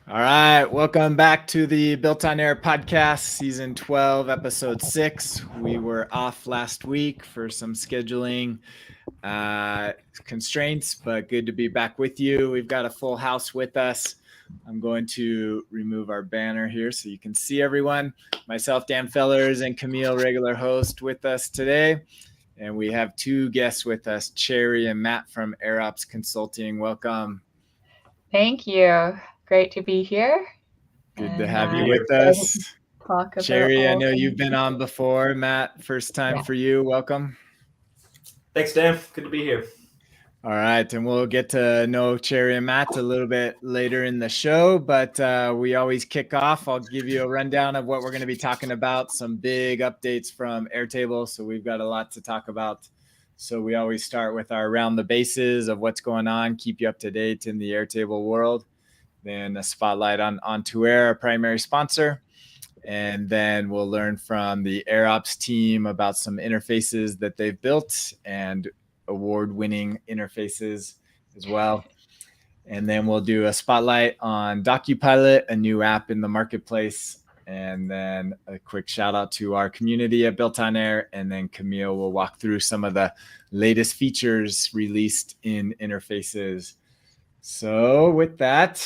All right, welcome back to the Built on Air podcast, season 12, episode 6. We were off last week for some scheduling constraints, but good to be back with you. We've got a full house with us. I'm going to remove our banner here so you can see everyone. Myself, Dan Fellers, and Camille, regular host, with us today. And we have two guests with us, Cherry and Matt from AirOps Consulting. Welcome. Thank you. Great to be here. Good to have you with us. Talk about Cherry, I know things. you've been on before. Matt, first time for you. Welcome. Thanks, Dan. Good to be here. All right, and we'll get to know Cherry and Matt a little bit later in the show, but we always kick off. I'll give you a rundown of what we're going to be talking about, some big updates from Airtable, so we've got a lot to talk about. So we always start with our around the bases of what's going on, keep you up to date in the Airtable world. Then a spotlight on On2Air, our primary sponsor. And then we'll learn from the AirOps team about some interfaces that they've built and award-winning interfaces as well. And then we'll do a spotlight on DocuPilot, a new app in the marketplace. And then a quick shout out to our community at BuiltOnAir. And then Camille will walk through some of the latest features released in interfaces. So with that,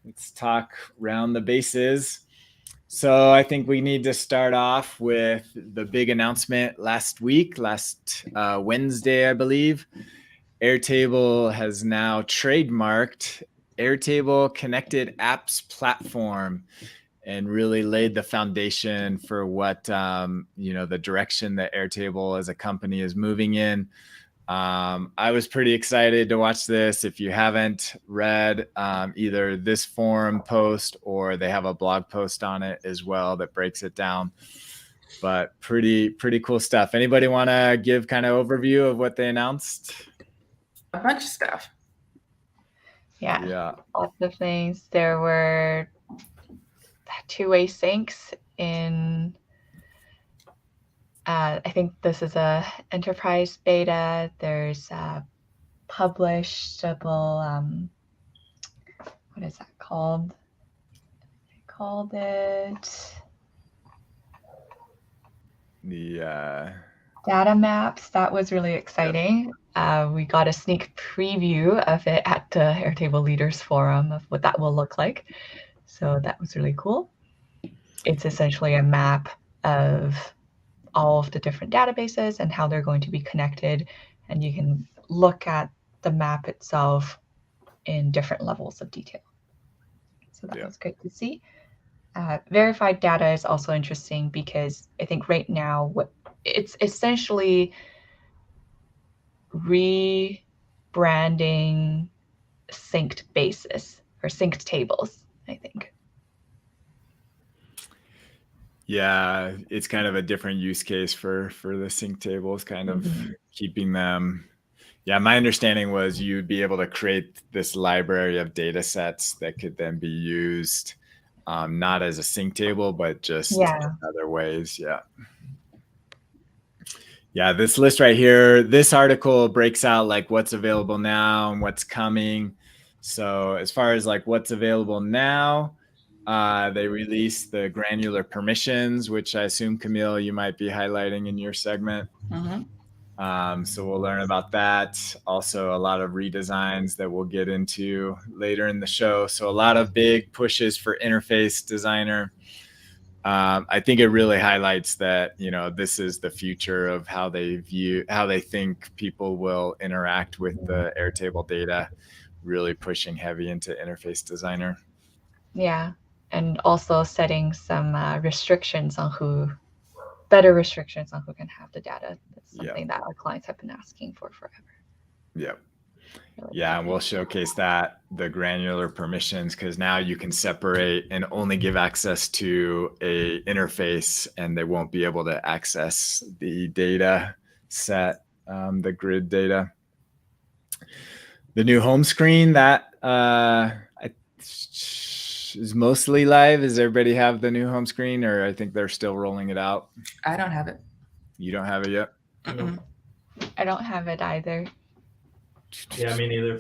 let's talk round the bases. So I think we need to start off with the big announcement last Wednesday, I believe. Airtable has now trademarked Airtable Connected Apps Platform and really laid the foundation for what, the direction that Airtable as a company is moving in. I was pretty excited to watch this. If you haven't read either this forum post or they have a blog post on it as well that breaks it down, but pretty cool stuff. Anybody want to give kind of overview of what they announced? A bunch of stuff. Yeah. Lots of things. There were two-way syncs in I think this is a enterprise beta. There's a publishable, what is that called? They called it the data maps. That was really exciting. We got a sneak preview of it at the Airtable Leaders Forum of what that will look like. So that was really cool. It's essentially a map of all of the different databases and how they're going to be connected. And you can look at the map itself in different levels of detail. So that was great to see. Verified data is also interesting because I think right now it's essentially rebranding synced bases or synced tables, I think. Yeah, it's kind of a different use case for the sync tables, kind of keeping them. Yeah, my understanding was you'd be able to create this library of data sets that could then be used not as a sync table, but just in other ways. Yeah, this list right here, this article breaks out like what's available now and what's coming. So as far as like what's available now, they released the granular permissions, which I assume, Camille, you might be highlighting in your segment. So we'll learn about that. Also, a lot of redesigns that we'll get into later in the show. So a lot of big pushes for interface designer. I think it really highlights that, this is the future of how they think people will interact with the Airtable data, really pushing heavy into interface designer. Yeah. And also setting some restrictions on better restrictions on who can have the data. That's something that our clients have been asking for forever. Yep. Yeah, and we'll showcase that, the granular permissions, because now you can separate and only give access to a interface, and they won't be able to access the data set, the grid data. The new home screen that is mostly live. Does everybody have the new home screen, or I think they're still rolling it out? I don't have it. You don't have it yet? I don't have it either. Yeah, me neither.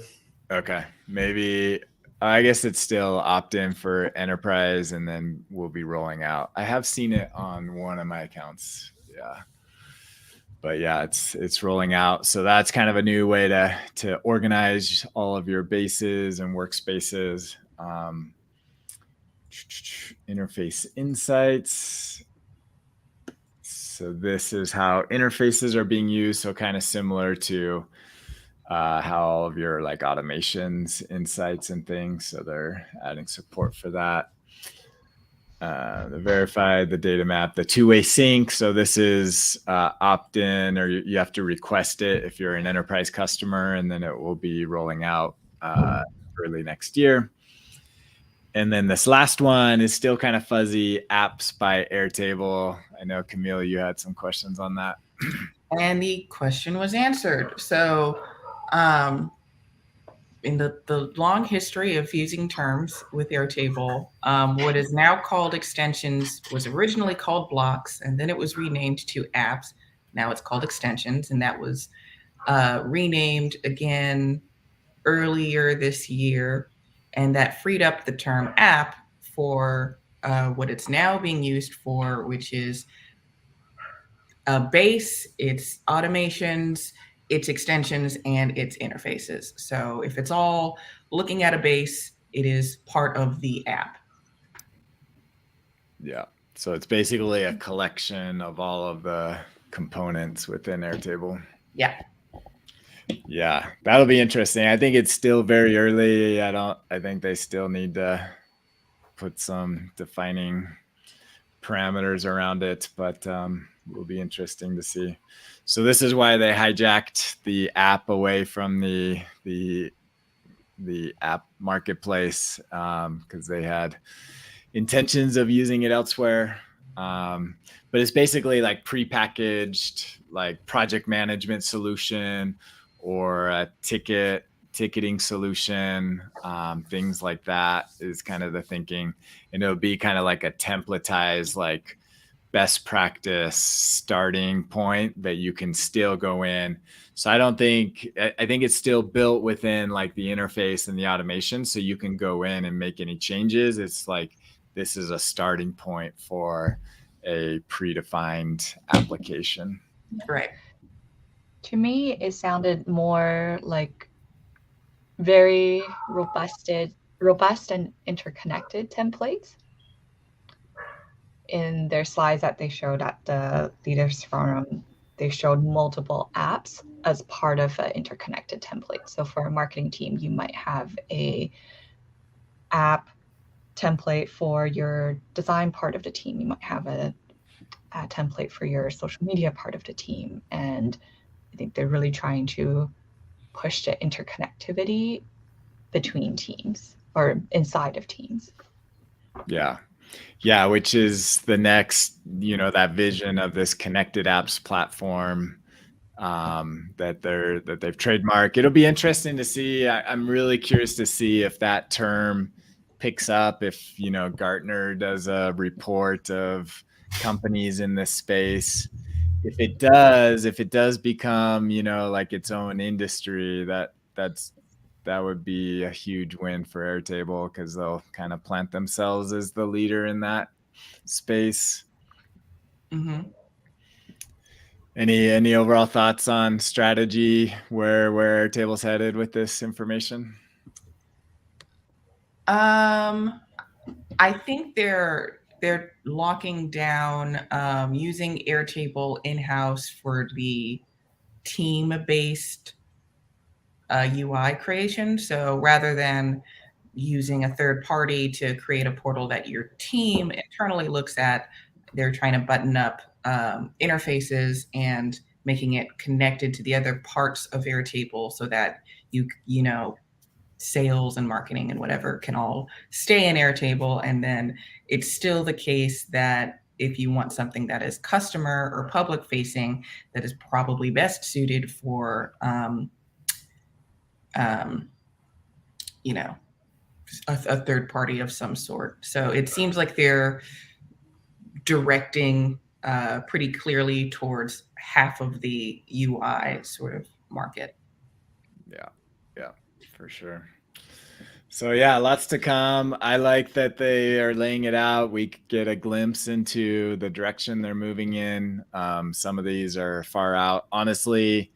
Okay, maybe I guess it's still opt-in for enterprise, and then we'll be rolling out. I have seen it on one of my accounts. Yeah. But yeah, it's rolling out. So that's kind of a new way to organize all of your bases and workspaces. Interface insights. So this is how interfaces are being used. So kind of similar to how all of your like automations, insights, and things. So they're adding support for that. The verified, the data map, the two-way sync. So this is opt-in, or you have to request it if you're an enterprise customer, and then it will be rolling out early next year. And then this last one is still kind of fuzzy, apps by Airtable. I know, Camille, you had some questions on that. And the question was answered. So in the long history of fusing terms with Airtable, what is now called extensions was originally called blocks, and then it was renamed to apps. Now it's called extensions, and that was renamed again earlier this year, and that freed up the term app for what it's now being used for, which is a base, its automations, its extensions, and its interfaces. So if it's all looking at a base, it is part of the app. Yeah. So it's basically a collection of all of the components within Airtable. Yeah. Yeah, that'll be interesting. I think it's still very early. I think they still need to put some defining parameters around it, but will be interesting to see. So this is why they hijacked the app away from the app marketplace, because they had intentions of using it elsewhere. But it's basically like prepackaged, like project management solution or a ticketing solution, things like that is kind of the thinking. And it'll be kind of like a templatized, like best practice starting point that you can still go in. So I think it's still built within like the interface and the automation. So you can go in and make any changes. It's like, this is a starting point for a predefined application. Right. To me, it sounded more like very robust and interconnected templates. In their slides that they showed at the Leaders Forum, they showed multiple apps as part of an interconnected template. So for a marketing team, you might have a app template for your design part of the team. You might have a template for your social media part of the team. And I think they're really trying to push the interconnectivity between teams or inside of teams. Yeah. Yeah, which is the next, that vision of this connected apps platform that they've trademarked. It'll be interesting to see. I'm really curious to see if that term picks up, if Gartner does a report of companies in this space. If it does become like its own industry, that would be a huge win for Airtable, because they'll kind of plant themselves as the leader in that space. Mm-hmm. Any overall thoughts on strategy, where Airtable's headed with this information? I think they're locking down using Airtable in-house for the team-based UI creation. So rather than using a third party to create a portal that your team internally looks at, they're trying to button up interfaces and making it connected to the other parts of Airtable so that sales and marketing and whatever can all stay in Airtable. And then it's still the case that if you want something that is customer or public facing, that is probably best suited for a third party of some sort. So it seems like they're directing pretty clearly towards half of the UI sort of market. Yeah, for sure. So yeah, lots to come. I like that they are laying it out. We get a glimpse into the direction they're moving in. Some of these are far out. Honestly,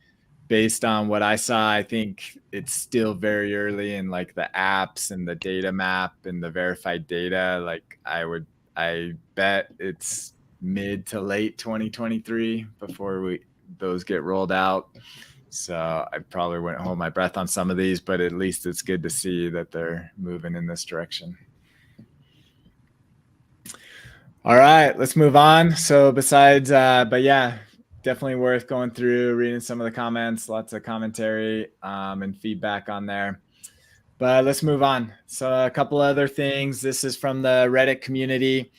based on what I saw, I think it's still very early in like the apps and the data map and the verified data. Like I bet it's mid to late 2023 before those get rolled out. So I probably wouldn't hold my breath on some of these, but at least it's good to see that they're moving in this direction. All right, let's move on. So besides, but yeah, definitely worth going through, reading some of the comments, lots of commentary and feedback on there. But let's move on. So a couple other things. This is from the Reddit community.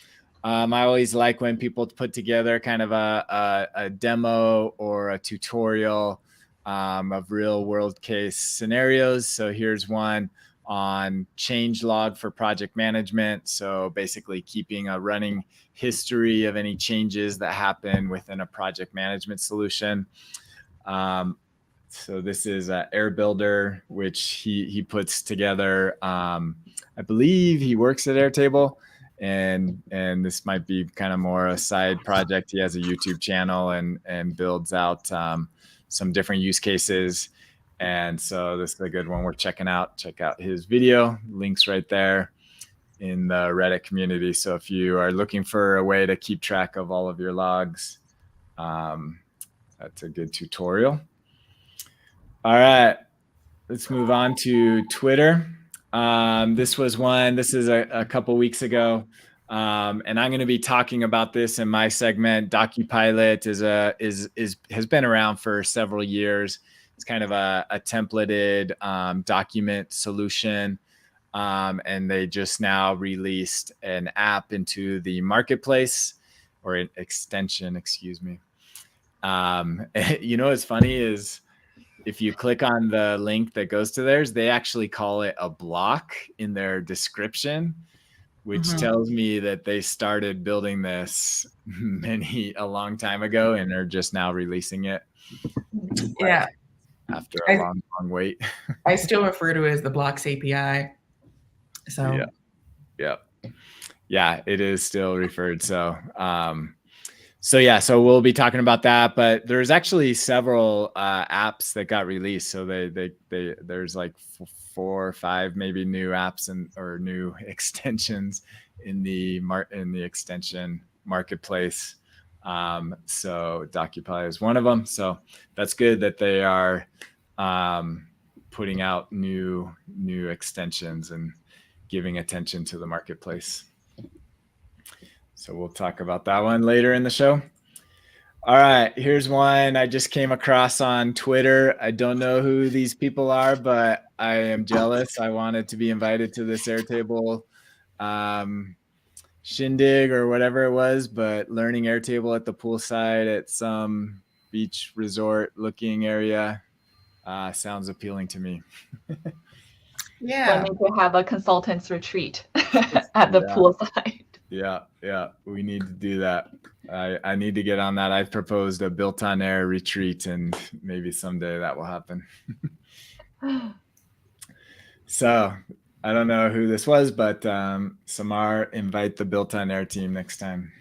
I always like when people put together kind of a demo or a tutorial of real world case scenarios. So here's one on changelog for project management. So basically keeping a running history of any changes that happen within a project management solution. So this is Air Builder, which he puts together. I believe he works at Airtable, and this might be kind of more a side project. He has a YouTube channel and builds out some different use cases. And so this is a good one we're checking out. Check out his video. Links right there in the Reddit community. So if you are looking for a way to keep track of all of your logs, that's a good tutorial. All right, let's move on to Twitter. This is a couple weeks ago. And I'm going to be talking about this in my segment. DocuPilot has been around for several years. It's kind of a templated document solution. And they just now released an app into the marketplace, or an extension, excuse me. You know what's funny is if you click on the link that goes to theirs, they actually call it a block in their description, which tells me that they started building this a long time ago and are just now releasing it. Yeah. After a long wait. I still refer to it as the blocks API. So yeah, it is still referred. So so we'll be talking about that, but there's actually several apps that got released. So there's like 4 or 5 maybe new apps or new extensions in the extension marketplace. So DocuPilot is one of them. So that's good that they are putting out new extensions and giving attention to the marketplace. So we'll talk about that one later in the show. All right, here's one I just came across on Twitter. I don't know who these people are, but I am jealous. I wanted to be invited to this Airtable shindig or whatever it was, but learning Airtable at the poolside at some beach resort looking area sounds appealing to me. Yeah. We need to have a consultants retreat at the poolside. Yeah, we need to do that. I need to get on that. I've proposed a BuiltOnAir retreat, and maybe someday that will happen. So I don't know who this was, but Samar, invite the BuiltOnAir team next time.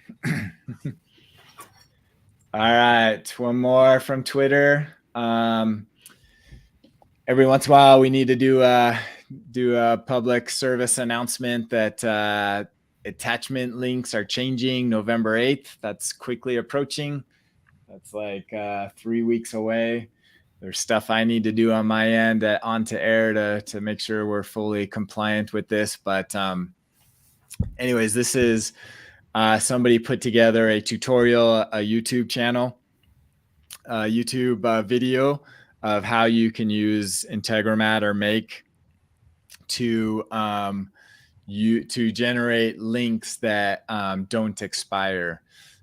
All right, one more from Twitter. Every once in a while, we need to do a public service announcement that attachment links are changing November 8th. That's quickly approaching. That's like 3 weeks away. There's stuff I need to do on my end at OnToAir to make sure we're fully compliant with this. But anyways, this is somebody put together a tutorial, a YouTube channel, YouTube video of how you can use Integromat or Make to generate links that don't expire.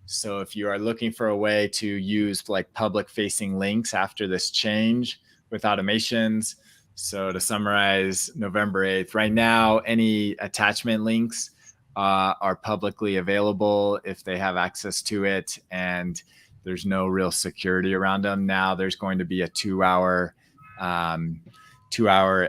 So if you are looking for a way to use like public facing links after this change with automations. So to summarize, November 8th, right now, any attachment links are publicly available if they have access to it, and there's no real security around them. Now there's going to be a 2-hour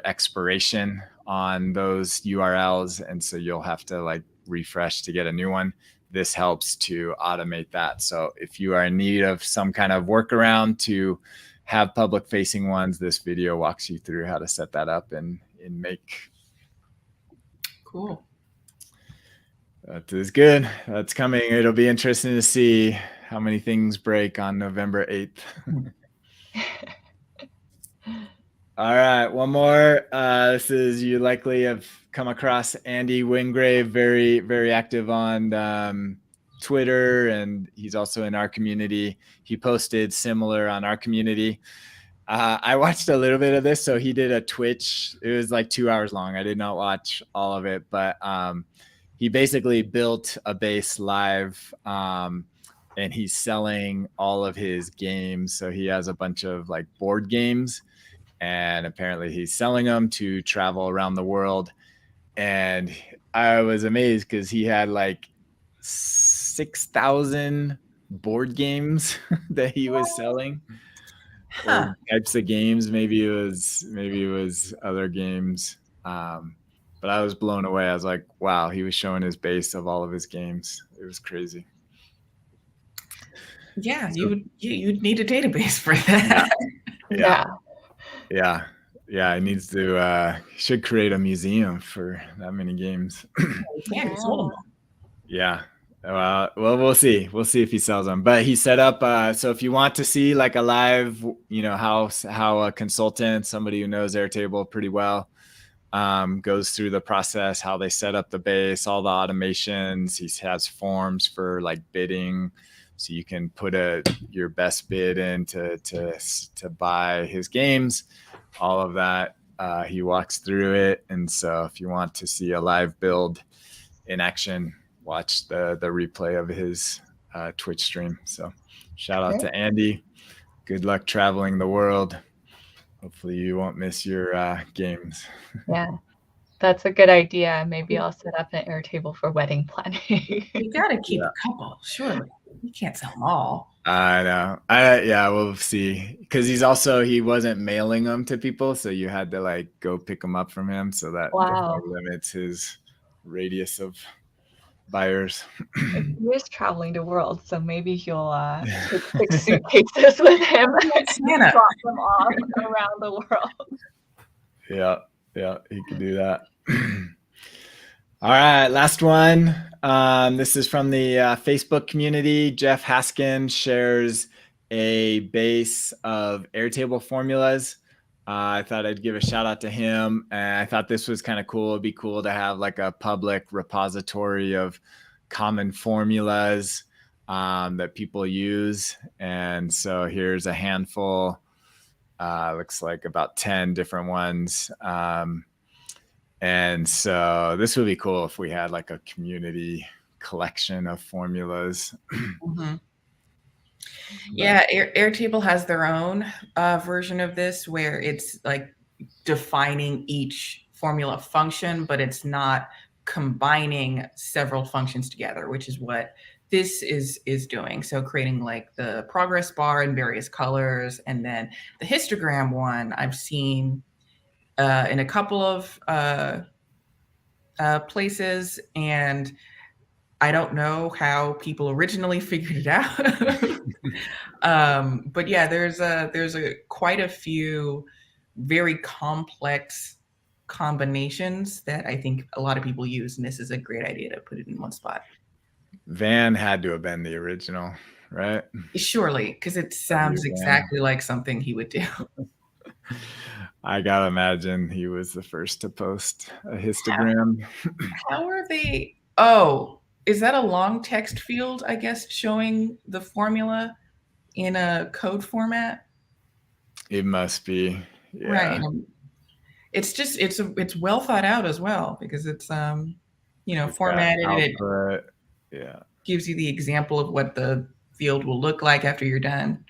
expiration on those URLs, and so you'll have to like refresh to get a new one. This helps to automate that. So if you are in need of some kind of workaround to have public facing ones, this video walks you through how to set that up in Make. Cool. That is good. That's coming. It'll be interesting to see how many things break on November 8th. All right, one more. This is, you likely have come across Andy Wingrave, very, very active on Twitter, and he's also in our community. He posted similar on our community. I watched a little bit of this. So he did a Twitch. It was like 2 hours long. I did not watch all of it, but he basically built a base live, and he's selling all of his games. So he has a bunch of like board games, and apparently he's selling them to travel around the world. And I was amazed because he had like 6,000 board games that he was selling. Huh. Or types of games. Maybe it was other games. But I was blown away. I was like, wow, he was showing his base of all of his games. It was crazy. Yeah, you'd need a database for that. Yeah. It needs to should create a museum for that many games. Yeah, you sold them all. Yeah. Well, we'll see. We'll see if he sells them. But he set up. So if you want to see like a live, how a consultant, somebody who knows Airtable pretty well, goes through the process, how they set up the base, all the automations. He has forms for like bidding, so you can put your best bid in to buy his games. All of that, he walks through it. And so if you want to see a live build in action, watch the replay of his Twitch stream. So shout out to Andy. Good luck traveling the world. Hopefully you won't miss your games. Yeah, that's a good idea. Maybe I'll set up an Airtable for wedding planning. You gotta keep a couple, surely. You can't sell them all. I know. We'll see. Because he wasn't mailing them to people, so you had to like go pick them up from him. So that definitely limits his radius of buyers. He is traveling the world, so maybe he'll take 6 suitcases with him and drop them off around the world. Yeah, he could do that. All right, last one. This is from the Facebook community. Jeff Haskin shares a base of Airtable formulas. I thought I'd give a shout out to him. And I thought this was kind of cool. It'd be cool to have like a public repository of common formulas that people use. And so here's a handful. Looks like about 10 different ones. And so this would be cool if we had like a community collection of formulas. Mm-hmm. Yeah, Airtable has their own version of this where it's like defining each formula function, but it's not combining several functions together, which is what this is doing. So creating like the progress bar in various colors, and then the histogram one I've seen in a couple of places, and I don't know how people originally figured it out. But yeah, there's quite a few very complex combinations that I think a lot of people use, and this is a great idea to put it in one spot. Van had to have been the original, right? Surely, because it sounds exactly like something he would do. I gotta imagine he was the first to post a histogram. How are they? Oh, is that a long text field, I guess, showing the formula in a code format? It must be. Yeah. Right. It's just it's well thought out as well, because it's formatted. It gives you the example of what the field will look like after you're done.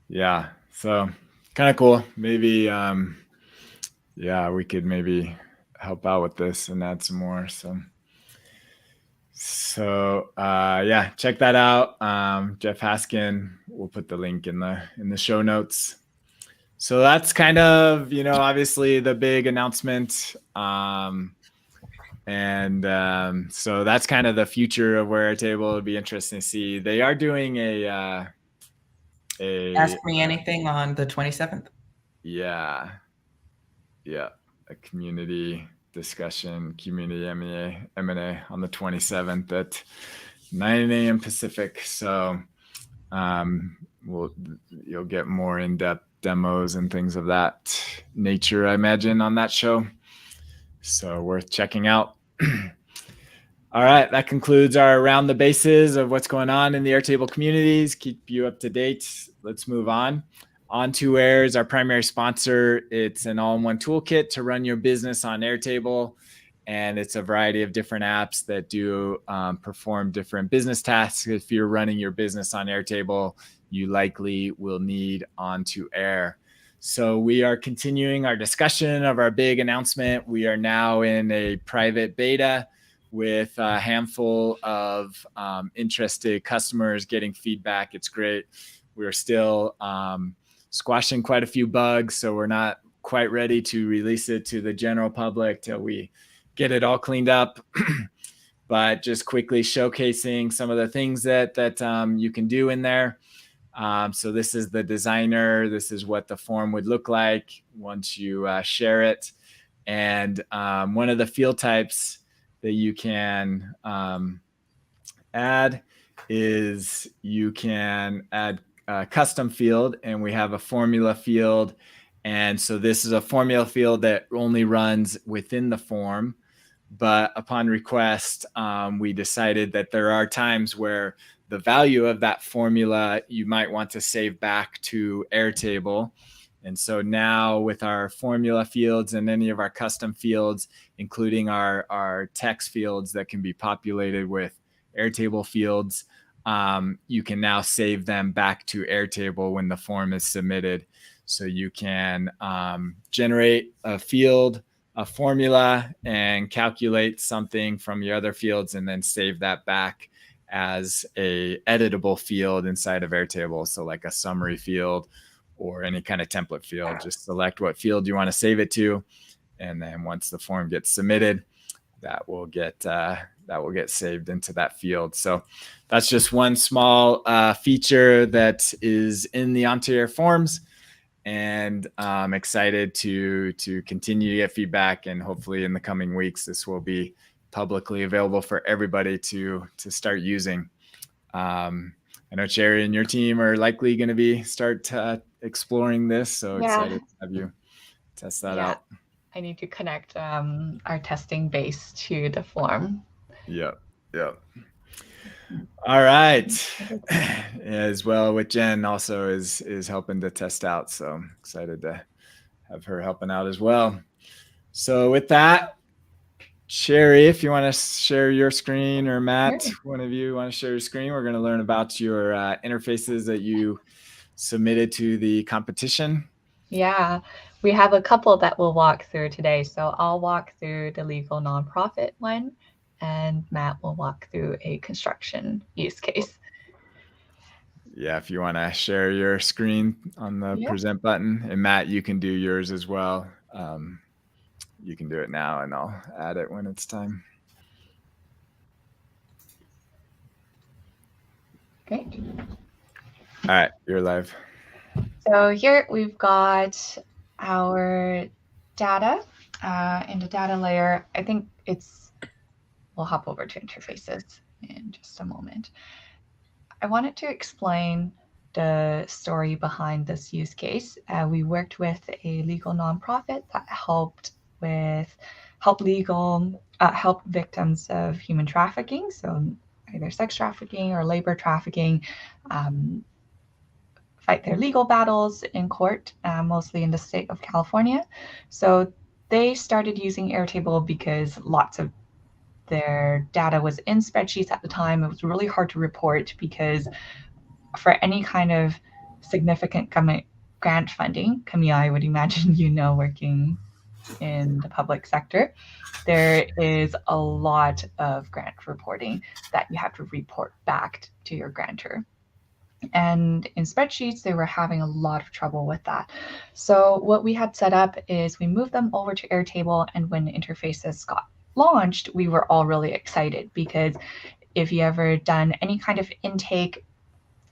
Yeah. So kind of cool. Maybe we could maybe help out with this and add some more. So check that out. Jeff Haskin, we'll put the link in the show notes. So that's kind of, obviously the big announcement. So that's kind of the future of where Airtable. It'd be interesting to see. They are doing a Ask Me Anything on the 27th. Yeah, a community discussion, community M&A on the 27th at 9 a.m. Pacific. So you'll get more in-depth demos and things of that nature, I imagine, on that show. So worth checking out. All right, that concludes our around the bases of what's going on in the Airtable communities. Keep you up to date. Let's move on. On2Air is our primary sponsor. It's an all-in-one toolkit to run your business on Airtable, and it's a variety of different apps that do perform different business tasks. If you're running your business on Airtable, you likely will need On2Air. So we are continuing our discussion of our big announcement. We are now in a private beta with a handful of interested customers getting feedback. It's great. We're still squashing quite a few bugs, so we're not quite ready to release it to the general public till we get it all cleaned up. But just quickly showcasing some of the things that you can do in there. So this is the designer. This is what the form would look like once you share it. And one of the field types that you can add is you can add a custom field, and we have a formula field. And so this is a formula field that only runs within the form. But upon request, we decided that there are times where the value of that formula you might want to save back to Airtable. And so now with our formula fields and any of our custom fields, including our text fields that can be populated with Airtable fields, you can now save them back to Airtable when the form is submitted. So you can generate a field, a formula, and calculate something from your other fields and then save that back as a editable field inside of Airtable. So like a summary field or any kind of template field. Just select what field you want to save it to, and then once the form gets submitted, that will get saved into that field. So that's just one small feature that is in the On2Air forms, and I'm excited to continue to get feedback, and hopefully in the coming weeks this will be publicly available for everybody to start using. I know Cherry and your team are likely going to start exploring this, so excited to have you test that out. I need to connect our testing base to the form. Yep. All right. As well with Jen also is helping to test out, so I'm excited to have her helping out as well. So with that, Sherry, if you want to share your screen, or Matt, one of you want to share your screen, we're going to learn about your interfaces that you submitted to the competition. Yeah, we have a couple that we'll walk through today. So I'll walk through the legal nonprofit one, and Matt will walk through a construction use case. Yeah, if you want to share your screen on the present button, and Matt, you can do yours as well. You can do it now, and I'll add it when it's time. Great. All right, you're live. So here we've got our data in the data layer. I think we'll hop over to interfaces in just a moment. I wanted to explain the story behind this use case. We worked with a legal nonprofit that help victims of human trafficking, so either sex trafficking or labor trafficking, fight their legal battles in court, mostly in the state of California. So they started using Airtable because lots of their data was in spreadsheets at the time. It was really hard to report because for any kind of significant grant funding, Camille, I would imagine working in the public sector, there is a lot of grant reporting that you have to report back to your grantor. And in spreadsheets, they were having a lot of trouble with that. So what we had set up is we moved them over to Airtable, and when interfaces got launched, we were all really excited because if you ever done any kind of intake,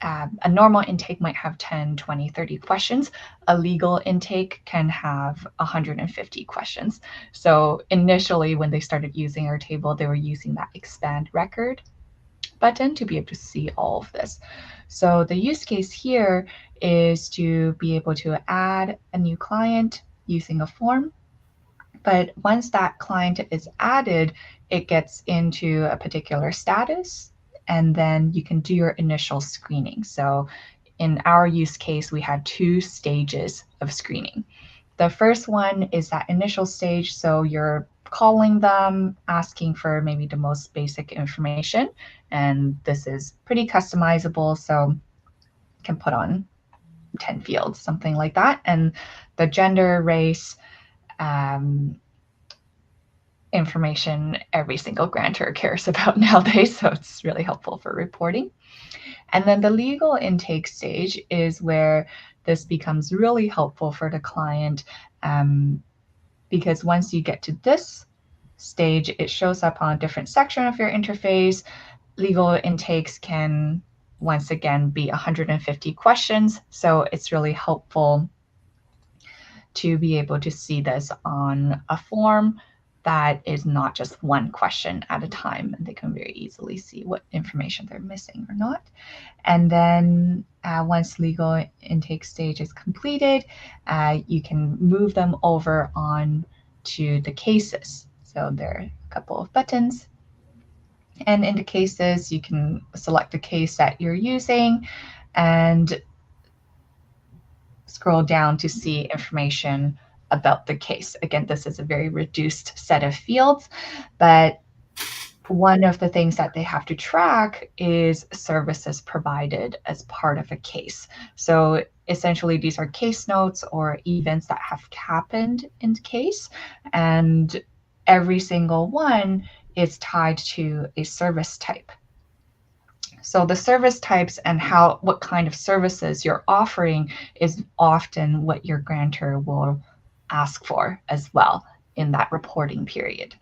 a normal intake might have 10, 20, 30 questions. A legal intake can have 150 questions. So initially, when they started using Airtable, they were using that expand record button to be able to see all of this. So the use case here is to be able to add a new client using a form. But once that client is added, it gets into a particular status, and then you can do your initial screening. So in our use case, we had 2 stages of screening. The first one is that initial stage. So you're calling them, asking for maybe the most basic information. And this is pretty customizable. So you can put on 10 fields, something like that. And the gender, race, information every single grantor cares about nowadays. So it's really helpful for reporting. And then the legal intake stage is where this becomes really helpful for the client, because once you get to this stage, it shows up on a different section of your interface. Legal intakes can, once again, be 150 questions. So it's really helpful to be able to see this on a form that is not just one question at a time, and they can very easily see what information they're missing or not. And then once legal intake stage is completed, you can move them over on to the cases. So there are a couple of buttons. And in the cases, you can select the case that you're using and scroll down to see information about the case. Again, this is a very reduced set of fields, but one of the things that they have to track is services provided as part of a case. So essentially, these are case notes or events that have happened in the case, and every single one is tied to a service type. So the service types and what kind of services you're offering is often what your grantor will ask for as well in that reporting period.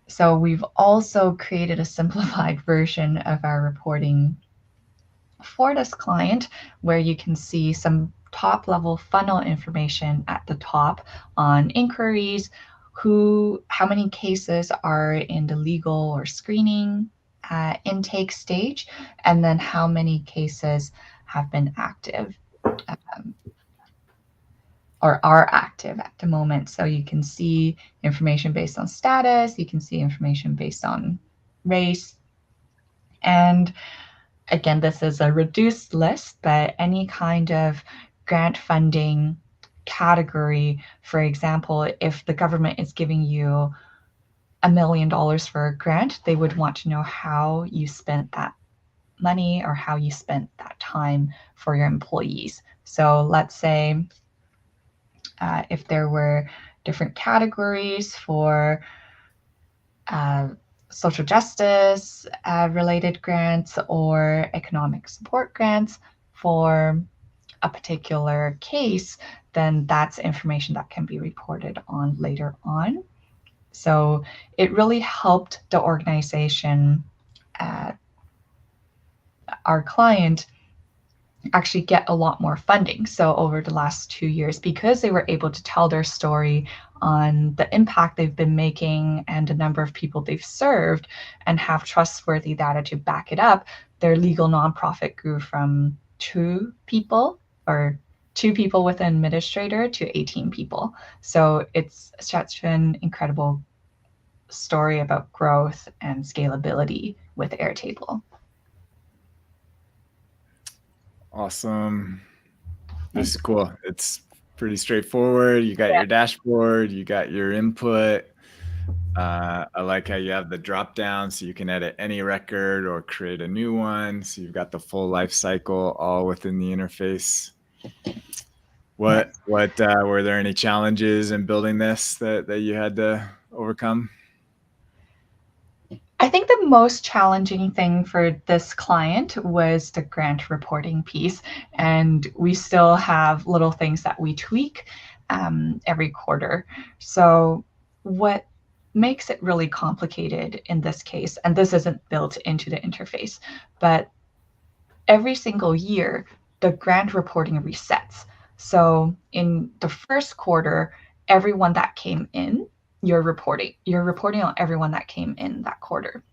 So we've also created a simplified version of our reporting for this client where you can see some top level funnel information at the top on inquiries, how many cases are in the legal or screening intake stage, and then how many cases have been active or are active at the moment. So you can see information based on status, you can see information based on race. And again, this is a reduced list, but any kind of grant funding category, for example, if the government is giving you $1 million for a grant, they would want to know how you spent that money or how you spent that time for your employees. So let's say if there were different categories for social justice related grants or economic support grants for a particular case, then that's information that can be reported on later on. So it really helped the organization, our client, actually get a lot more funding. So over the last 2 years, because they were able to tell their story on the impact they've been making and the number of people they've served and have trustworthy data to back it up, their legal nonprofit grew from 2 people with an administrator to 18 people. So it's such an incredible story about growth and scalability with Airtable. Awesome. This is cool. It's pretty straightforward. You got your dashboard, you got your input. I like how you have the drop down so you can edit any record or create a new one. So you've got the full life cycle all within the interface. Were there any challenges in building this that you had to overcome? I think the most challenging thing for this client was the grant reporting piece, and we still have little things that we tweak every quarter. So what makes it really complicated in this case, and this isn't built into the interface, but every single year, the grant reporting resets. So in the first quarter, everyone that came in, you're reporting on everyone that came in that quarter.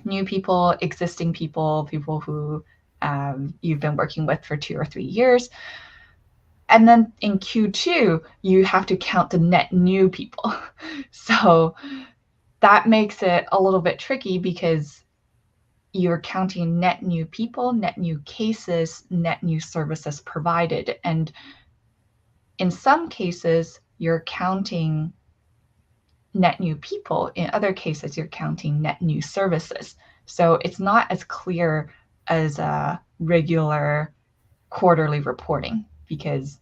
New people, existing people, people who you've been working with for 2 or 3 years. And then in Q2, you have to count the net new people. So that makes it a little bit tricky because you're counting net new people, net new cases, net new services provided. And in some cases, you're counting net new people. In other cases, you're counting net new services. So it's not as clear as a regular quarterly reporting, because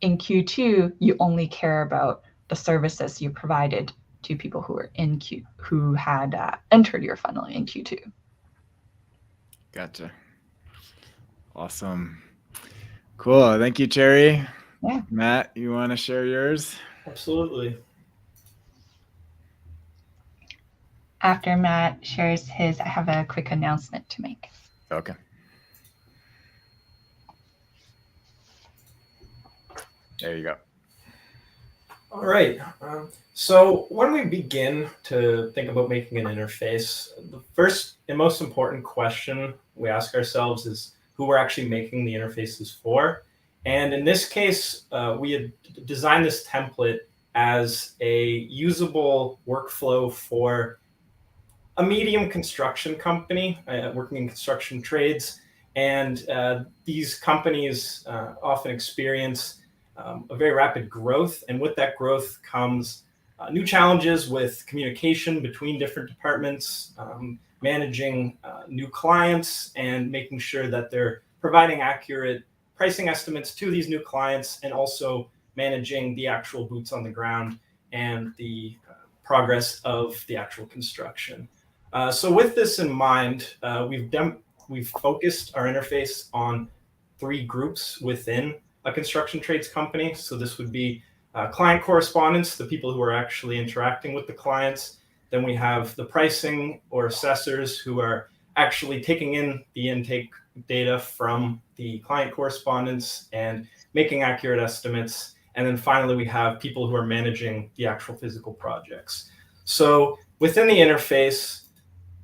in Q2, you only care about the services you provided to people who were who had entered your funnel in Q2. Gotcha. Awesome. Cool. Thank you, Cherry. Yeah. Matt, you want to share yours? Absolutely. After Matt shares his, I have a quick announcement to make. Okay. There you go. All right. So when we begin to think about making an interface, the first and most important question we ask ourselves is who we're actually making the interfaces for. And in this case, we had designed this template as a usable workflow for a medium construction company working in construction trades. And these companies often experience a very rapid growth. And with that growth comes new challenges with communication between different departments, managing new clients, and making sure that they're providing accurate pricing estimates to these new clients, and also managing the actual boots on the ground and the progress of the actual construction. So with this in mind, we've focused our interface on 3 groups within a construction trades company. So this would be client correspondents, the people who are actually interacting with the clients. Then we have the pricing or assessors who are actually taking in the intake data from the client correspondents and making accurate estimates. And then finally, we have people who are managing the actual physical projects. So within the interface,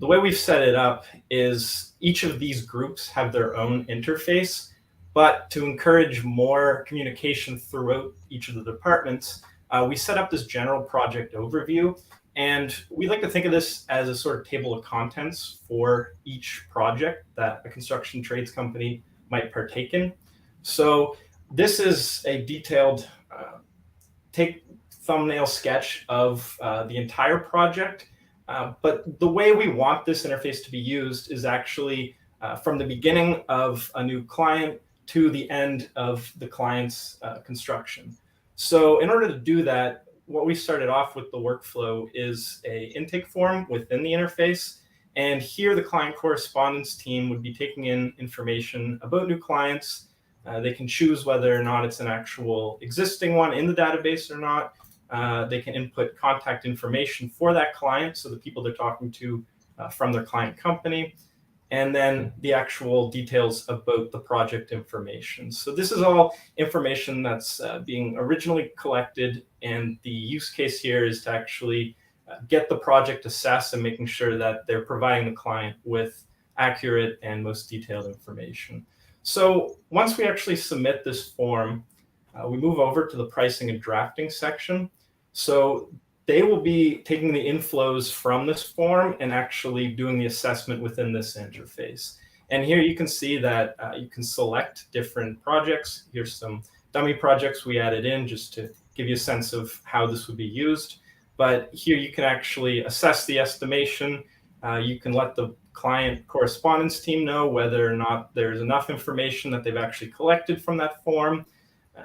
the way we've set it up is each of these groups have their own interface, but to encourage more communication throughout each of the departments, we set up this general project overview. And we like to think of this as a sort of table of contents for each project that a construction trades company might partake in. So this is a detailed thumbnail sketch of the entire project. But the way we want this interface to be used is actually from the beginning of a new client to the end of the client's construction. So in order to do that, what we started off with the workflow is a intake form within the interface. And here the client correspondence team would be taking in information about new clients. They can choose whether or not it's an actual existing one in the database or not. They can input contact information for that client, so the people they're talking to from their client company, and then the actual details about the project information. So this is all information that's being originally collected, and the use case here is to actually get the project assessed and making sure that they're providing the client with accurate and most detailed information. So once we actually submit this form, we move over to the pricing and drafting section. So they will be taking the inflows from this form and actually doing the assessment within this interface. And here you can see that you can select different projects. Here's some dummy projects we added in just to give you a sense of how this would be used. But here you can actually assess the estimation. You can let the client correspondence team know whether or not there's enough information that they've actually collected from that form.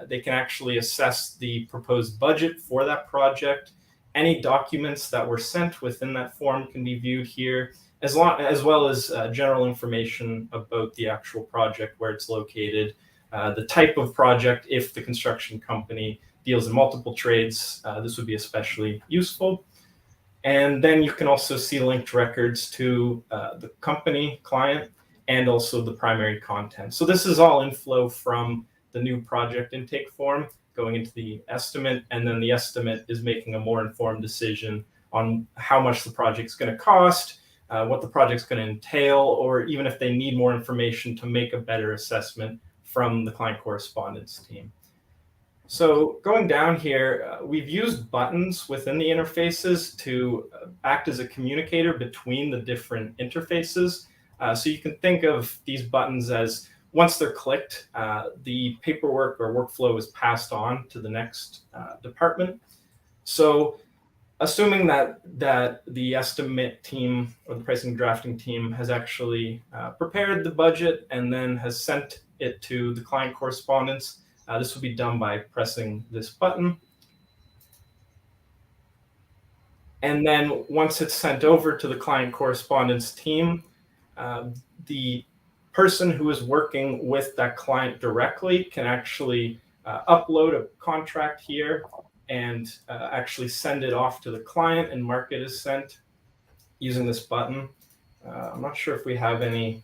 They can actually assess the proposed budget for that project. Any documents that were sent within that form can be viewed here, as well as general information about the actual project, where it's located, the type of project. If the construction company deals in multiple trades, this would be especially useful. And then you can also see linked records to the company, client, and also the primary content. So this is all inflow from the new project intake form going into the estimate, and then the estimate is making a more informed decision on how much the project's going to cost, what the project's going to entail, or even if they need more information to make a better assessment from the client correspondence team. So going down here, we've used buttons within the interfaces to act as a communicator between the different interfaces. So you can think of these buttons as, once they're clicked, the paperwork or workflow is passed on to the next department. So assuming that the estimate team or the pricing drafting team has actually prepared the budget and then has sent it to the client correspondence, this will be done by pressing this button. And then once it's sent over to the client correspondence team, the person who is working with that client directly can actually upload a contract here and actually send it off to the client and mark it as sent using this button. I'm not sure if we have any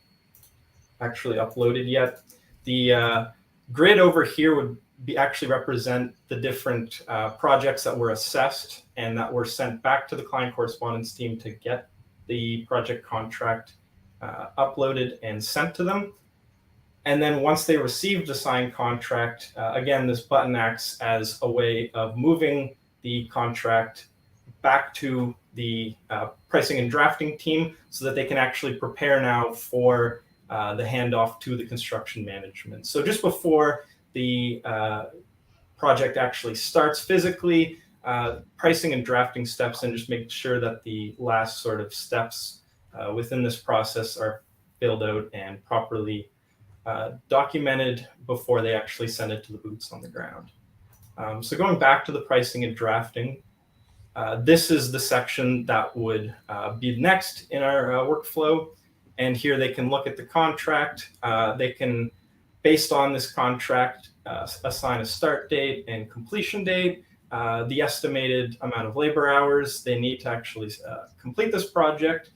actually uploaded yet. The grid over here would actually represent the different projects that were assessed and that were sent back to the client correspondence team to get the project contract uploaded and sent to them. And then once they received the signed contract, again, this button acts as a way of moving the contract back to the pricing and drafting team so that they can actually prepare now for the handoff to the construction management. So just before the project actually starts physically, pricing and drafting steps and just make sure that the last sort of steps within this process are filled out and properly documented before they actually send it to the boots on the ground. So going back to the pricing and drafting, this is the section that would be next in our workflow. And here they can look at the contract. They can, based on this contract, assign a start date and completion date, the estimated amount of labor hours they need to actually complete this project,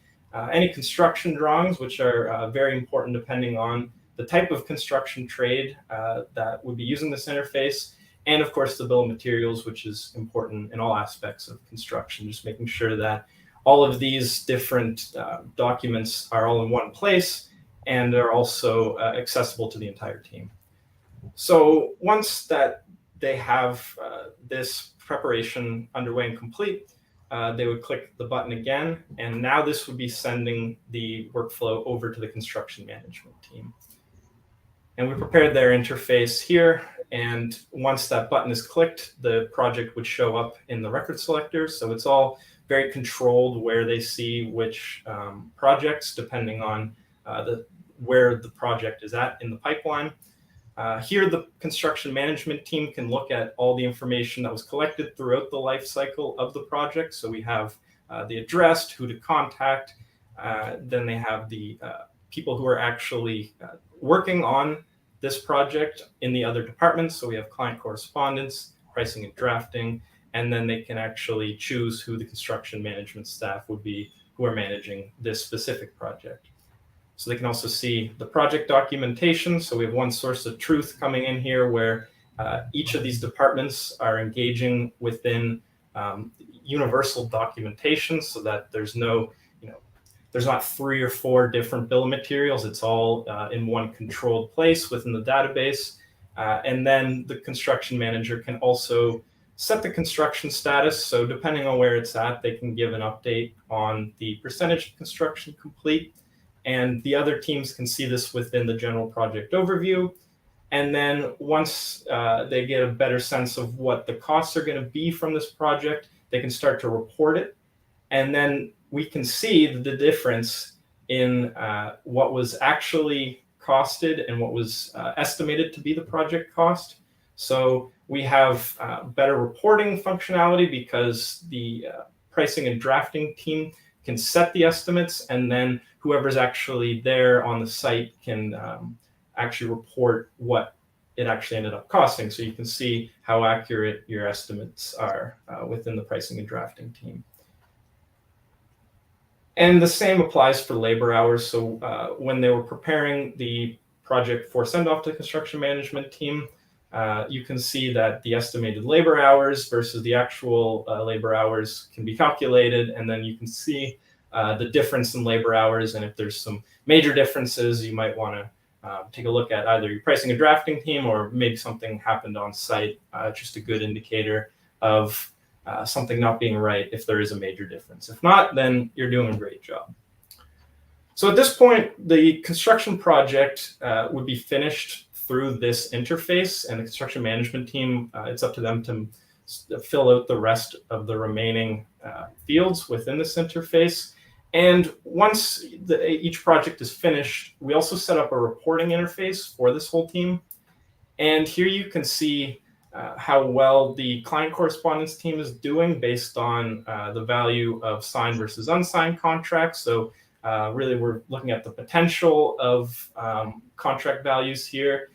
any construction drawings, which are very important depending on the type of construction trade that would be using this interface, and of course the bill of materials, which is important in all aspects of construction, just making sure that all of these different documents are all in one place and are also accessible to the entire team. So once that they have this preparation underway and complete, they would click the button again, and now this would be sending the workflow over to the construction management team. And we prepared their interface here, and once that button is clicked, the project would show up in the record selector. So it's all very controlled where they see which projects, depending on where the project is at in the pipeline. Here, the construction management team can look at all the information that was collected throughout the life cycle of the project. So we have the address, who to contact. Then they have the people who are actually working on this project in the other departments. So we have client correspondence, pricing and drafting, and then they can actually choose who the construction management staff would be who are managing this specific project. So they can also see the project documentation. So we have one source of truth coming in here where each of these departments are engaging within universal documentation so that there's no, there's not 3 or 4 different bill of materials. It's all in one controlled place within the database. And then the construction manager can also set the construction status. So depending on where it's at, they can give an update on the percentage of construction complete. And the other teams can see this within the general project overview. And then once they get a better sense of what the costs are going to be from this project, they can start to report it. And then we can see the difference in what was actually costed and what was estimated to be the project cost. So We have better reporting functionality because the pricing and drafting team can set the estimates, and then whoever's actually there on the site can actually report what it actually ended up costing. So you can see how accurate your estimates are within the pricing and drafting team. And the same applies for labor hours. So when they were preparing the project for send off to the construction management team, you can see that the estimated labor hours versus the actual labor hours can be calculated. And then you can see the difference in labor hours. And if there's some major differences, you might want to take a look at either your pricing and drafting team, or maybe something happened on site. Just a good indicator of something not being right if there is a major difference. If not, then you're doing a great job. So at this point, the construction project would be finished through this interface, and the construction management team, it's up to them to fill out the rest of the remaining fields within this interface. And once each project is finished, we also set up a reporting interface for this whole team. And here you can see how well the client correspondence team is doing based on the value of signed versus unsigned contracts. So really, we're looking at the potential of contract values here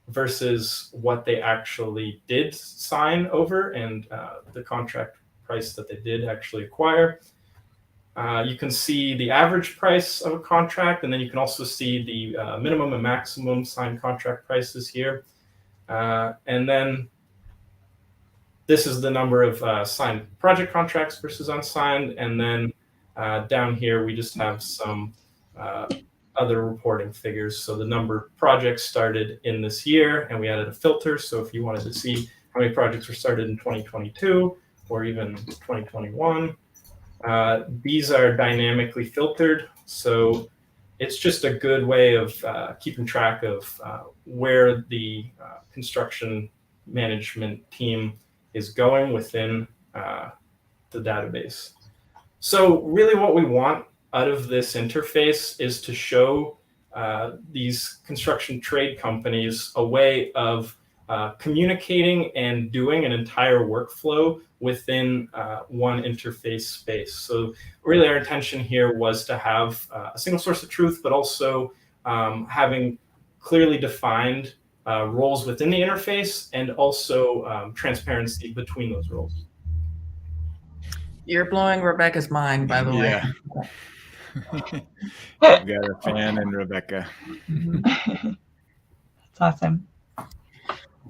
versus what they actually did sign over, and the contract price that they did actually acquire. You can see the average price of a contract, and then you can also see the minimum and maximum signed contract prices here. And then this is the number of signed project contracts versus unsigned. And then down here, we just have some other reporting figures. So the number of projects started in this year, and we added a filter. So if you wanted to see how many projects were started in 2022 or even 2021, these are dynamically filtered. So it's just a good way of keeping track of where the construction management team is going within the database. So really what we want out of this interface is to show these construction trade companies a way of communicating and doing an entire workflow within one interface space. So really our intention here was to have a single source of truth, but also having clearly defined roles within the interface, and also transparency between those roles. You're blowing Rebecca's mind, by the way. Yeah. We've got a fan in Rebecca. That's awesome.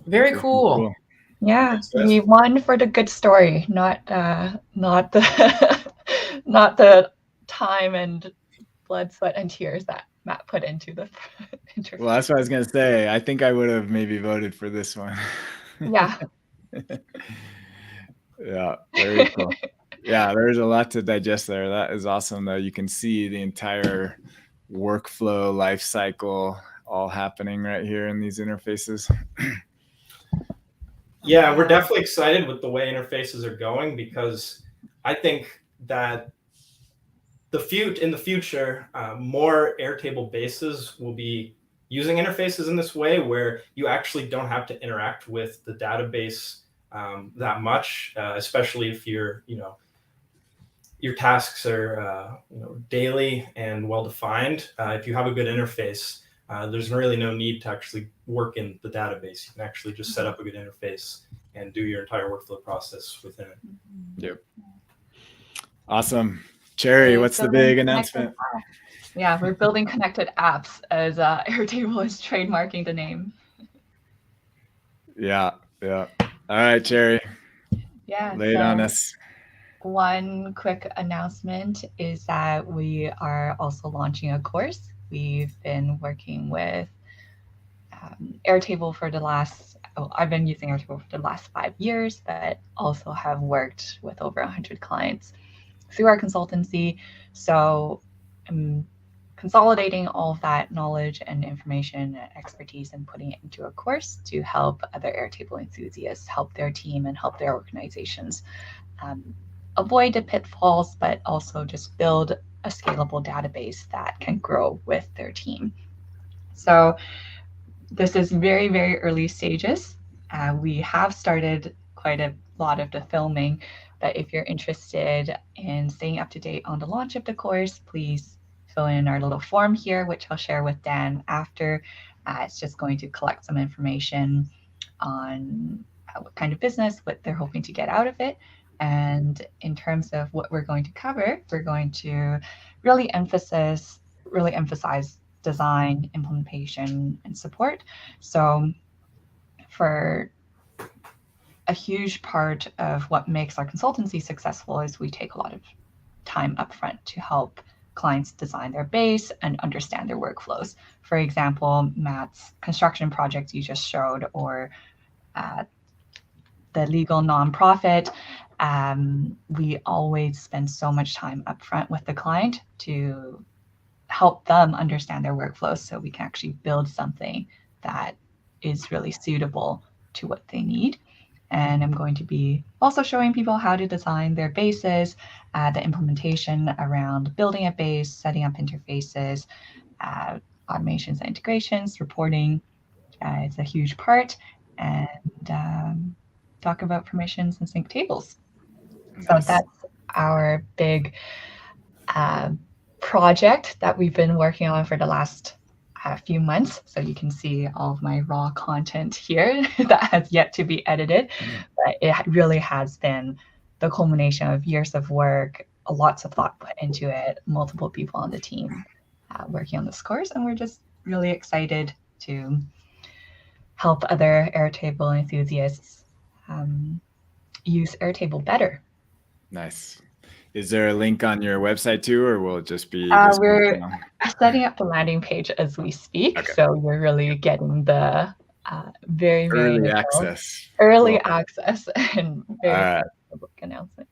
Very cool. Yeah, we won for the good story, not the not the time and blood, sweat, and tears that Matt put into the interview. Well, that's what I was gonna say. I think I would have maybe voted for this one. Yeah. Yeah, very cool. Yeah, there's a lot to digest there. That is awesome, though. You can see the entire workflow life cycle all happening right here in these interfaces. Yeah, we're definitely excited with the way interfaces are going, because I think that in the future, more Airtable bases will be using interfaces in this way, where you actually don't have to interact with the database that much, especially if your tasks are daily and well defined. If you have a good interface, there's really no need to actually work in the database. You can actually just set up a good interface and do your entire workflow process within it. Yep. Awesome. Cherry, what's the big announcement? Yeah, we're building connected apps, as Airtable is trademarking the name. Yeah. All right, Cherry. Yeah. Lay it on us. One quick announcement is that we are also launching a course. We've been working with Airtable for the last, I've been using Airtable for the last 5 years, but also have worked with over 100 clients through our consultancy. So I'm consolidating all of that knowledge and information and expertise and putting it into a course to help other Airtable enthusiasts help their team and help their organizations avoid the pitfalls, but also just build a scalable database that can grow with their team. So this is very, very early stages. We have started quite a lot of the filming, but if you're interested in staying up to date on the launch of the course, please fill in our little form here, which I'll share with Dan after. It's just going to collect some information on what kind of business, what they're hoping to get out of it. And in terms of what we're going to cover, we're going to really emphasize design, implementation, and support. So for a huge part of what makes our consultancy successful is we take a lot of time upfront to help clients design their base and understand their workflows. For example, Matt's construction project you just showed, or the legal nonprofit, we always spend so much time upfront with the client to help them understand their workflows so we can actually build something that is really suitable to what they need. And I'm going to be also showing people how to design their bases, the implementation around building a base, setting up interfaces, automations and integrations, reporting. It's a huge part, and talk about permissions and sync tables. Nice. So that's our big project that we've been working on for the last few months. So you can see all of my raw content here that has yet to be edited. But it really has been the culmination of years of work, lots of thought put into it, multiple people on the team working on this course. And we're just really excited to help other Airtable enthusiasts use Airtable better. Nice. Is there a link on your website too, or will it just be? We're setting up the landing page as we speak, okay. So you're really getting the very early access. Early cool. access and very public announcement.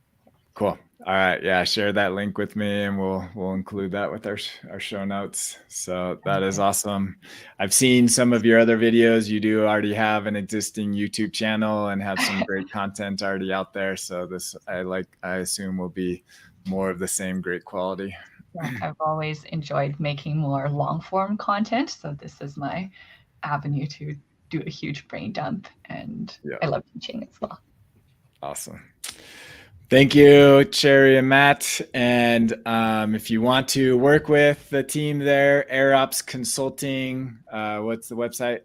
Cool. All right. Yeah. Share that link with me and we'll include that with our show notes. So that is awesome. I've seen some of your other videos. You do already have an existing YouTube channel and have some great content already out there. So this, I assume will be more of the same great quality. Yeah, I've always enjoyed making more long form content. So this is my avenue to do a huge brain dump, and I love teaching as well. Awesome. Thank you, Cherry and Matt. And if you want to work with the team there, AirOps Consulting, what's the website?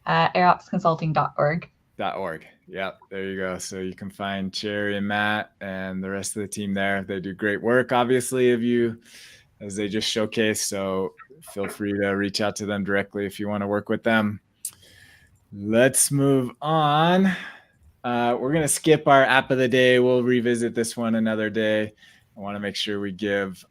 AirOpsConsulting.org. .org. Yep, there you go. So you can find Cherry and Matt and the rest of the team there. They do great work, obviously, as they just showcased. So feel free to reach out to them directly if you want to work with them. Let's move on. We're going to skip our app of the day. We'll revisit this one another day. I want to make sure we give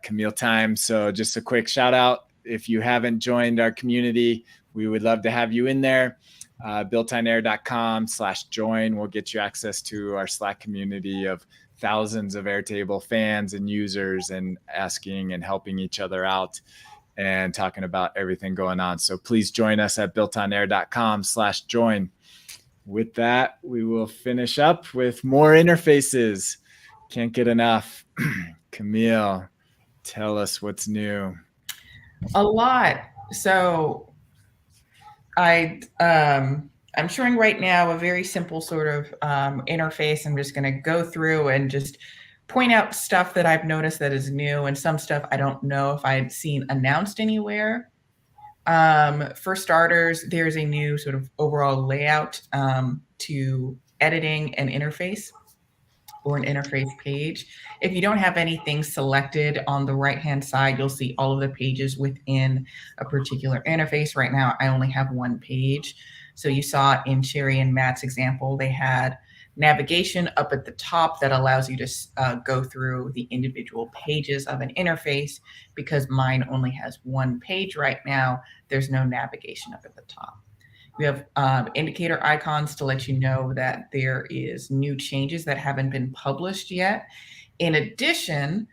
Camille time. So just a quick shout out. If you haven't joined our community, we would love to have you in there. BuiltOnAir.com/join will get you access to our Slack community of thousands of Airtable fans and users, and asking and helping each other out and talking about everything going on. So please join us at BuiltOnAir.com/join. With that, we will finish up with more interfaces. Can't get enough. Camille, tell us what's new. A lot. So I'm showing right now a very simple sort of interface. I'm just going to go through and just point out stuff that I've noticed that is new, and some stuff I don't know if I'd seen announced anywhere. For starters, there's a new sort of overall layout to editing an interface or an interface page. If you don't have anything selected on the right-hand side, you'll see all of the pages within a particular interface. Right now, I only have one page. So you saw in Cherry and Matt's example, they had navigation up at the top that allows you to go through the individual pages of an interface. Because mine only has one page right now, there's no navigation up at the top. We have indicator icons to let you know that there is new changes that haven't been published yet. In addition,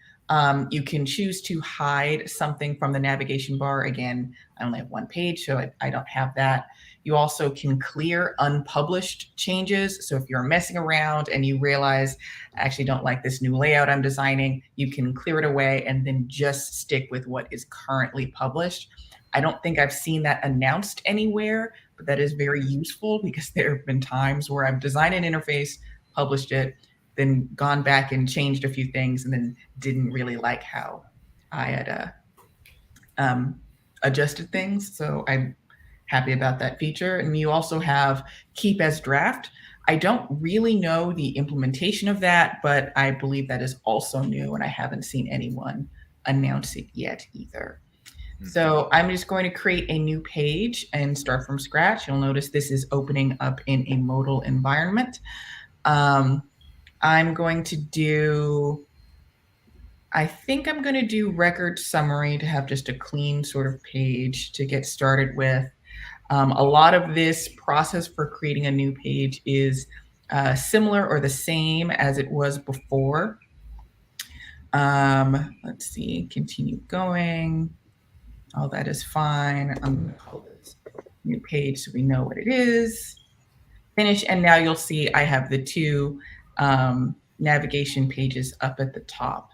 you can choose to hide something from the navigation bar. Again, I only have one page, so I don't have that. You also can clear unpublished changes. So if you're messing around and you realize, I actually don't like this new layout I'm designing, you can clear it away and then just stick with what is currently published. I don't think I've seen that announced anywhere, but that is very useful because there have been times where I've designed an interface, published it, then gone back and changed a few things, and then didn't really like how I had adjusted things. So I'm happy about that feature. And you also have keep as draft. I don't really know the implementation of that, but I believe that is also new, and I haven't seen anyone announce it yet either. So I'm just going to create a new page and start from scratch. You'll notice this is opening up in a modal environment. I'm going to do, I think I'm going to do record summary to have just a clean sort of page to get started with. A lot of this process for creating a new page is similar or the same as it was before. Let's see, continue going. All that is fine. I'm going to call this new page so we know what it is. Finish, and now you'll see I have the two navigation pages up at the top.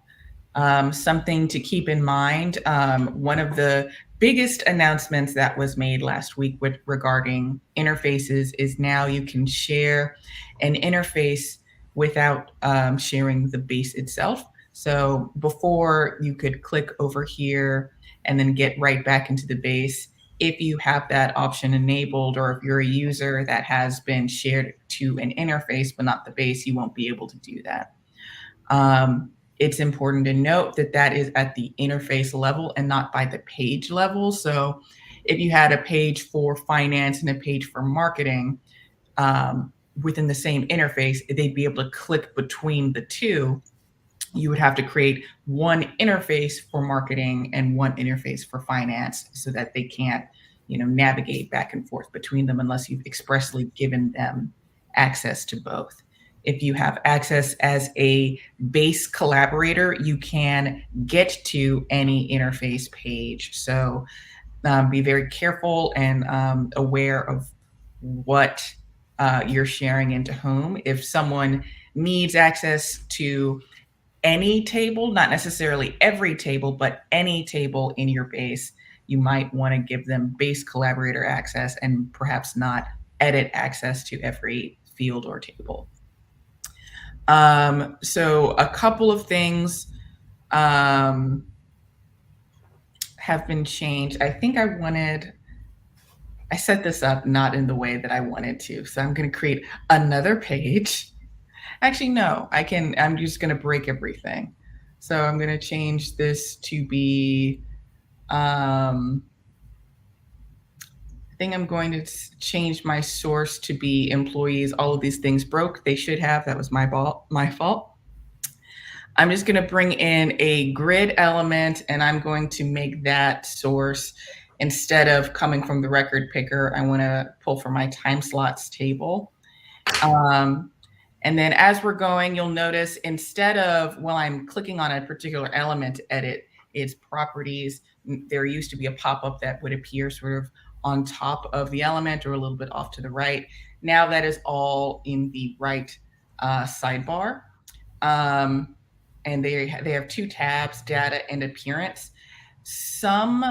Something to keep in mind, one of the biggest announcements that was made last week regarding interfaces is now you can share an interface without sharing the base itself. So before you could click over here and then get right back into the base. If you have that option enabled, or if you're a user that has been shared to an interface but not the base, you won't be able to do that. It's important to note that that is at the interface level and not by the page level. So if you had a page for finance and a page for marketing within the same interface, they'd be able to click between the two. You would have to create one interface for marketing and one interface for finance so that they can't, navigate back and forth between them unless you've expressly given them access to both. If you have access as a base collaborator, you can get to any interface page. So be very careful and aware of what you're sharing into whom. If someone needs access to any table, not necessarily every table, but any table in your base, you might want to give them base collaborator access and perhaps not edit access to every field or table. So a couple of things have been changed. I think I set this up not in the way that I wanted to. So I'm going to create another page. Actually, no, I'm just going to break everything. So I'm going to change this to be, I think I'm going to change my source to be employees. All of these things broke. They should have. That was my fault. I'm just going to bring in a grid element, and I'm going to make that source. Instead of coming from the record picker, I want to pull from my time slots table. And then as we're going, you'll notice instead of, while I'm clicking on a particular element to edit its properties, there used to be a pop-up that would appear sort of on top of the element or a little bit off to the right. Now that is all in the right sidebar. And they have two tabs, data and appearance. Some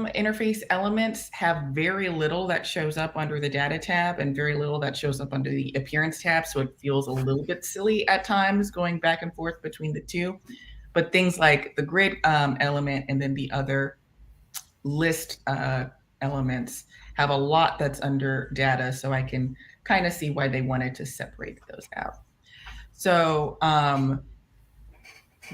interface elements have very little that shows up under the data tab and very little that shows up under the appearance tab. So it feels a little bit silly at times going back and forth between the two. But things like the grid element and then the other list elements have a lot that's under data. So I can kind of see why they wanted to separate those out. So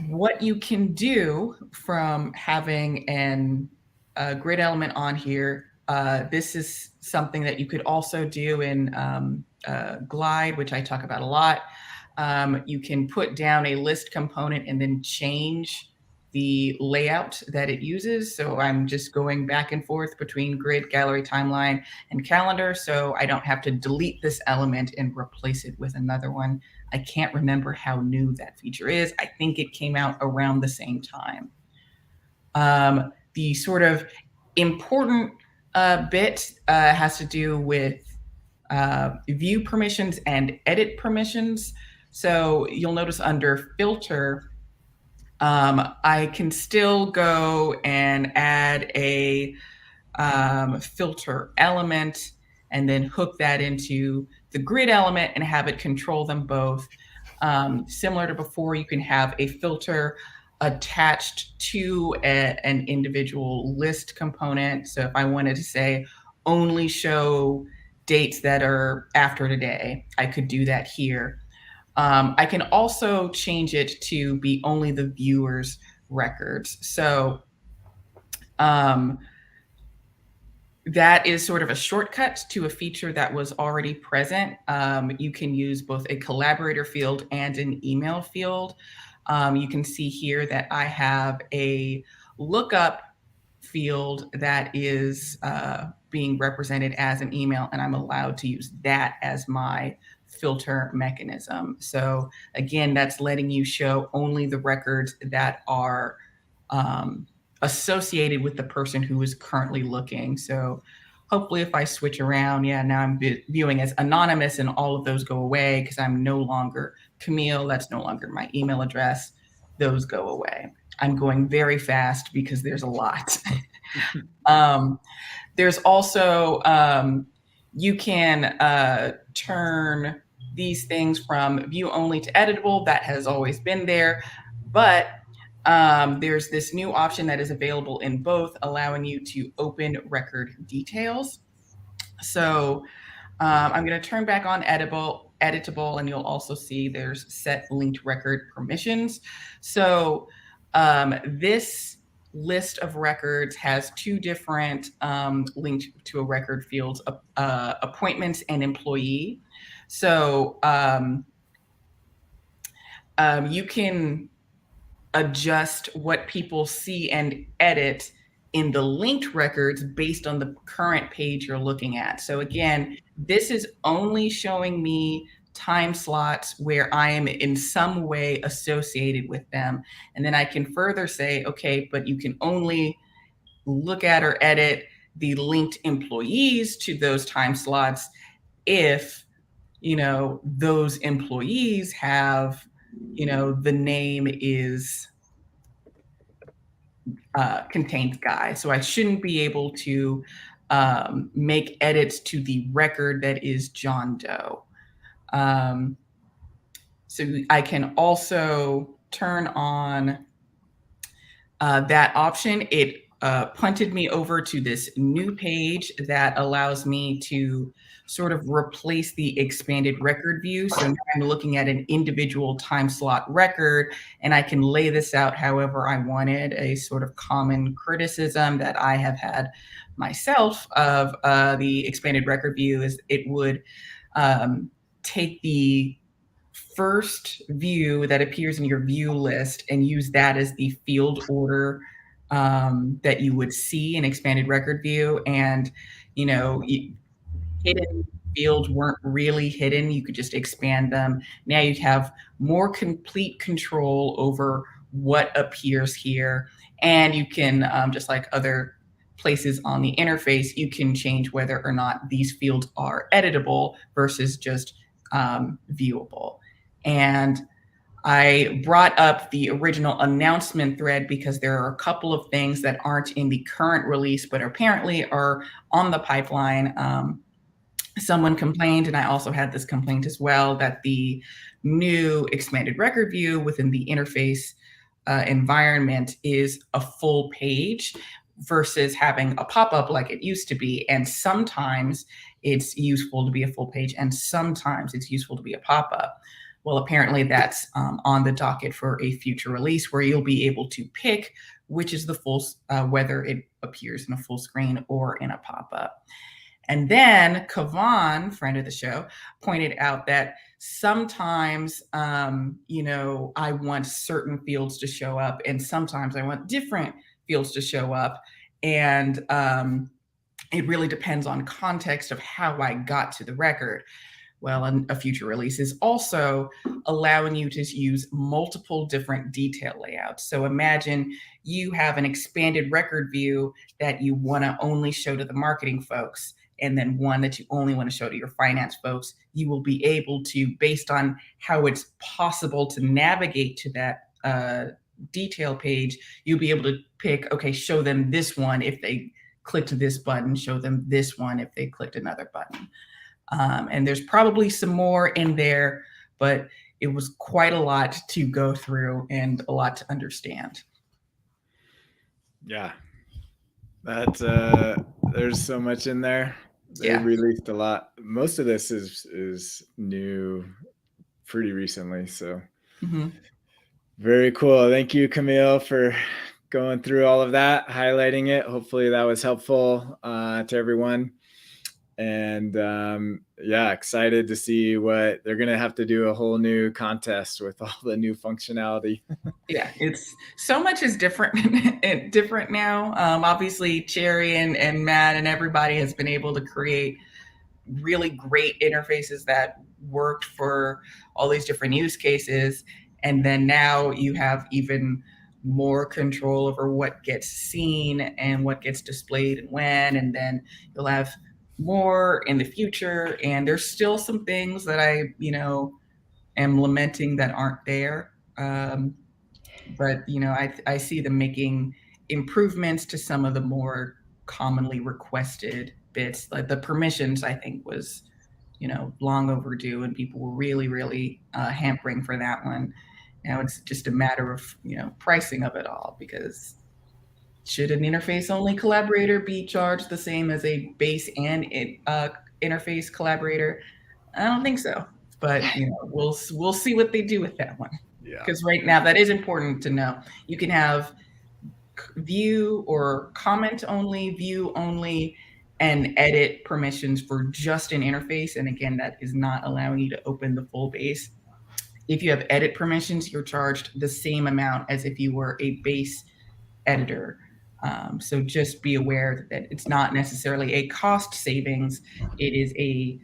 what you can do from having a grid element on here, this is something that you could also do in Glide, which I talk about a lot. You can put down a list component and then change the layout that it uses. So I'm just going back and forth between grid, gallery, timeline, and calendar. So I don't have to delete this element and replace it with another one. I can't remember how new that feature is. I think it came out around the same time. The sort of important bit has to do with view permissions and edit permissions. So you'll notice under filter, I can still go and add a filter element, and then hook that into the grid element and have it control them both. Similar to before, you can have a filter attached to an individual list component. So if I wanted to say only show dates that are after today, I could do that here. I can also change it to be only the viewer's records. So that is sort of a shortcut to a feature that was already present. You can use both a collaborator field and an email field. You can see here that I have a lookup field that is being represented as an email, and I'm allowed to use that as my filter mechanism. So again, that's letting you show only the records that are associated with the person who is currently looking. So hopefully if I switch around, yeah, now I'm viewing as anonymous and all of those go away because I'm no longer Camille. That's no longer my email address. Those go away. I'm going very fast because there's a lot. There's also, you can turn these things from view only to editable. That has always been there, but there's this new option that is available in both, allowing you to open record details. So I'm going to turn back on editable, and you'll also see there's set linked record permissions. So this list of records has two different linked to a record fields, appointments and employee. So you can adjust what people see and edit in the linked records based on the current page you're looking at. So again, this is only showing me time slots where I am in some way associated with them. And then I can further say, okay, but you can only look at or edit the linked employees to those time slots if, you know, those employees have, you know, the name is contains Guy. So I shouldn't be able to make edits to the record that is John Doe. So I can also turn on that option. It punted me over to this new page that allows me to sort of replace the expanded record view. So now I'm looking at an individual time slot record, and I can lay this out however I wanted. A sort of common criticism that I have had myself of the expanded record view is it would take the first view that appears in your view list and use that as the field order that you would see in expanded record view. And, you know, hidden fields weren't really hidden. You could just expand them. Now you have more complete control over what appears here. And you can, just like other places on the interface, you can change whether or not these fields are editable versus just viewable. And I brought up the original announcement thread because there are a couple of things that aren't in the current release, but apparently are on the pipeline. Someone complained, and I also had this complaint as well, that the new expanded record view within the interface environment is a full page versus having a pop-up like it used to be. And sometimes it's useful to be a full page, and sometimes it's useful to be a pop-up. Well, apparently that's on the docket for a future release where you'll be able to pick which is the full, whether it appears in a full screen or in a pop-up. And then Kavan, friend of the show, pointed out that sometimes, you know, I want certain fields to show up, and sometimes I want different fields to show up. And it really depends on context of how I got to the record. Well, and a future release is also allowing you to use multiple different detail layouts. So imagine you have an expanded record view that you want to only show to the marketing folks, and then one that you only want to show to your finance folks. You will be able to, based on how it's possible to navigate to that detail page, you'll be able to pick, okay, show them this one if they clicked this button, show them this one if they clicked another button. And there's probably some more in there, but it was quite a lot to go through and a lot to understand. Yeah, that's there's so much in there. They released a lot. Most of this is new pretty recently, so very cool. Thank you, Camille, for going through all of that, highlighting it. Hopefully that was helpful to everyone. And yeah, excited to see what they're going to have to do, a whole new contest with all the new functionality. Yeah, it's so much is different now. Obviously, Cherry and Matt and everybody has been able to create really great interfaces that worked for all these different use cases. And then now you have even more control over what gets seen and what gets displayed and when, and then you'll have more in the future. And there's still some things that I, am lamenting that aren't there. But, I see them making improvements to some of the more commonly requested bits. Like the permissions, I think was, long overdue, and people were really, really hampering for that one. Now it's just a matter of, pricing of it all, because should an interface-only collaborator be charged the same as a base and interface collaborator? I don't think so, but we'll see what they do with that one. Yeah. Because right now that is important to know. You can have view or comment only, view only, and edit permissions for just an interface. And again, that is not allowing you to open the full base. If you have edit permissions, you're charged the same amount as if you were a base editor. So just be aware that it's not necessarily a cost savings. It is a,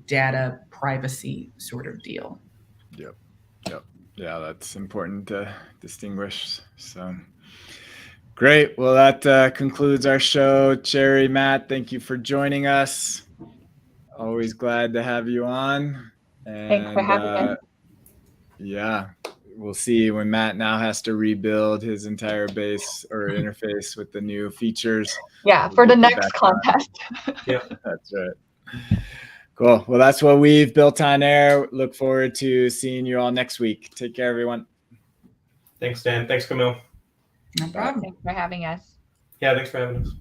data privacy sort of deal. Yep. Yeah, that's important to distinguish. So great. Well, that concludes our show. Cherry, Matt, thank you for joining us. Always glad to have you on. And, thanks for having me. Yeah, we'll see when Matt now has to rebuild his entire base or interface with the new features. Yeah, for the next contest. Yeah, that's right. Cool. Well, that's what we've built on air. Look forward to seeing you all next week. Take care, everyone. Thanks, Dan. Thanks, Camille. No problem. Thanks for having us. Yeah, thanks for having us.